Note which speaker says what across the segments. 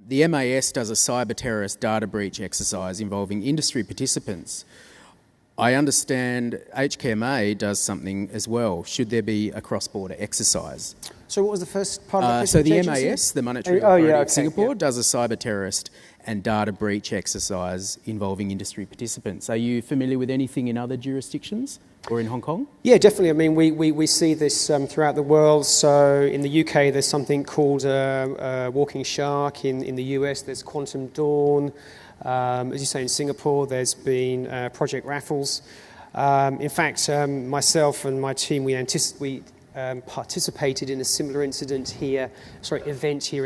Speaker 1: The MAS does a cyber terrorist data breach exercise involving industry participants. I understand HKMA does something as well. Should there be a cross-border exercise?
Speaker 2: So what was the first part of the question?
Speaker 1: So the MAS, the Monetary Authority of Singapore, does a cyber terrorist and data breach exercise involving industry participants. Are you familiar with anything in other jurisdictions or in Hong Kong?
Speaker 2: Yeah, definitely. I mean, we see this throughout the world. So in the UK, there's something called Walking Shark. In the US, there's Quantum Dawn. As you say, in Singapore, there's been Project Raffles. In fact, myself and my team, we participated in a similar event here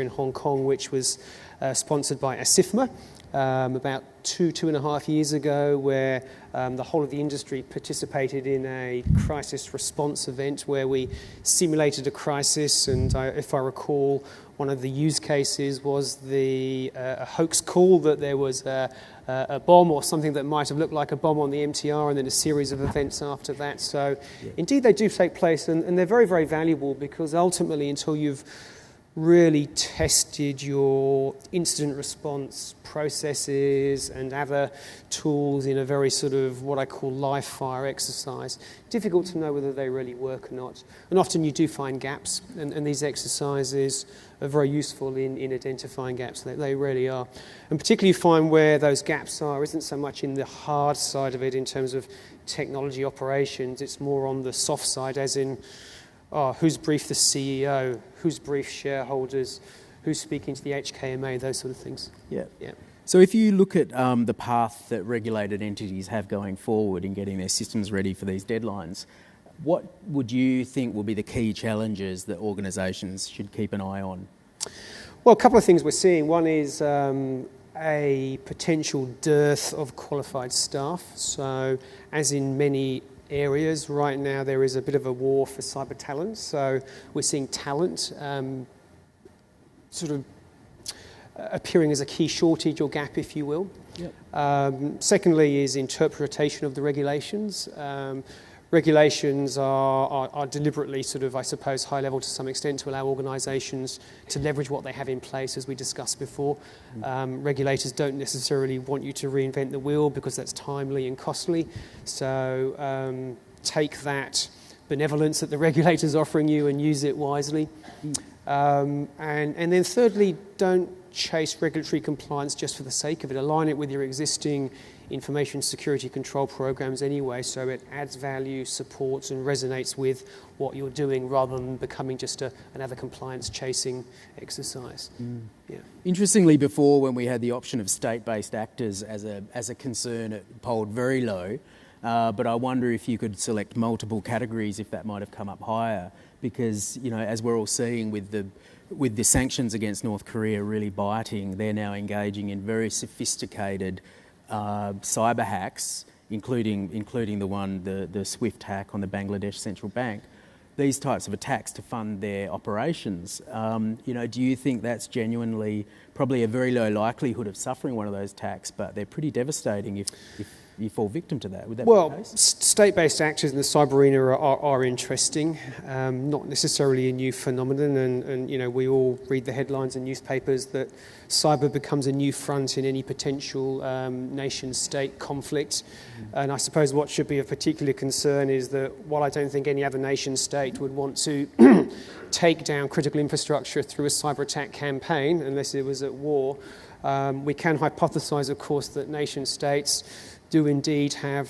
Speaker 2: in Hong Kong, which was sponsored by ASIFMA about two and a half years ago, where the whole of the industry participated in a crisis response event where we simulated a crisis. And if I recall, one of the use cases was a hoax call that there was a bomb or something that might have looked like a bomb on the MTR, and then a series of events after that. So indeed they do take place, and they're very, very valuable, because ultimately, until you've really tested your incident response processes and other tools in a very sort of what I call live fire exercise, difficult to know whether they really work or not. And often you do find gaps, and these exercises are very useful in identifying gaps. They really are. And particularly you find where those gaps isn't so much in the hard side of it in terms of technology operations, it's more on the soft side, as in who's briefed the CEO, who's briefed shareholders, who's speaking to the HKMA, those sort of things.
Speaker 1: Yeah. So if you look at the path that regulated entities have going forward in getting their systems ready for these deadlines, what would you think will be the key challenges that organisations should keep an eye on?
Speaker 2: Well, a couple of things we're seeing. One is a potential dearth of qualified staff. So as in many areas right now, there is a bit of a war for cyber talent. So we're seeing talent sort of appearing as a key shortage or gap, if you will. Yep. Secondly is interpretation of the regulations. Regulations are deliberately sort of, I suppose, high level to some extent to allow organisations to leverage what they have in place, as we discussed before. Regulators don't necessarily want you to reinvent the wheel, because that's timely and costly. So take that benevolence that the regulator's offering you and use it wisely. And then thirdly, don't chase regulatory compliance just for the sake of it. Align it with your existing information security control programs anyway, so it adds value, supports and resonates with what you're doing, rather than becoming just another compliance chasing exercise. Yeah.
Speaker 1: Interestingly, before, when we had the option of state-based actors as a concern, it polled very low, but I wonder if you could select multiple categories, if that might have come up higher, because, you know, as we're all seeing with the sanctions against North Korea really biting, they're now engaging in very sophisticated cyber hacks, including the SWIFT hack on the Bangladesh Central Bank. These types of attacks to fund their operations. Do you think that's genuinely probably a very low likelihood of suffering one of those attacks, but they're pretty devastating if you fall victim to that? Would that be the case?
Speaker 2: State-based actors in the cyber arena are interesting, not necessarily a new phenomenon, and we all read the headlines in newspapers that cyber becomes a new front in any potential nation-state conflict. And I suppose what should be of particular concern is that while I don't think any other nation-state would want to take down critical infrastructure through a cyber attack campaign, unless it was at war, we can hypothesize, of course, that nation-states do indeed have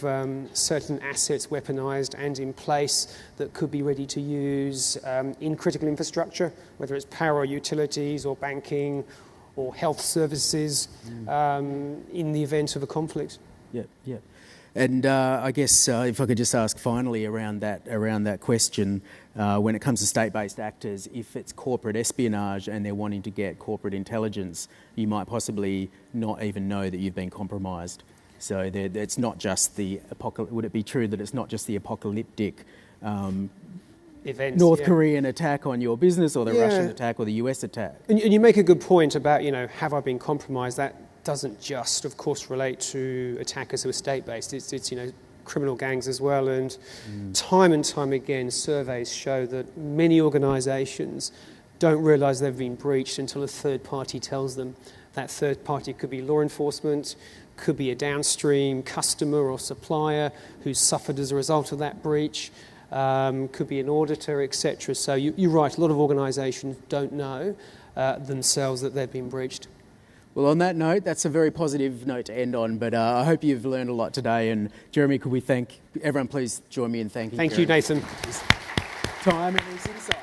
Speaker 2: certain assets weaponized and in place that could be ready to use in critical infrastructure, whether it's power or utilities or banking or health services, in the event of a conflict.
Speaker 1: Yeah. And I guess if I could just ask finally around that question, when it comes to state-based actors, if it's corporate espionage and they're wanting to get corporate intelligence, you might possibly not even know that you've been compromised. So it's not just the would it be true that it's not just the apocalyptic
Speaker 2: events,
Speaker 1: North Korean attack on your business, or the Russian attack, or the US attack?
Speaker 2: And you make a good point about, have I been compromised? That doesn't just, of course, relate to attackers who are state-based. It's criminal gangs as well. And time again, surveys show that many organisations don't realise they've been breached until a third party tells them. That third party could be law enforcement, could be a downstream customer or supplier who's suffered as a result of that breach, could be an auditor, etc. So you're right, a lot of organisations don't know themselves that they've been breached.
Speaker 1: Well, on that note, that's a very positive note to end on, but I hope you've learned a lot today. And Jeremy, could we thank everyone? Please join me in thanking
Speaker 2: Thank you, Nathan.
Speaker 1: Time and his insight.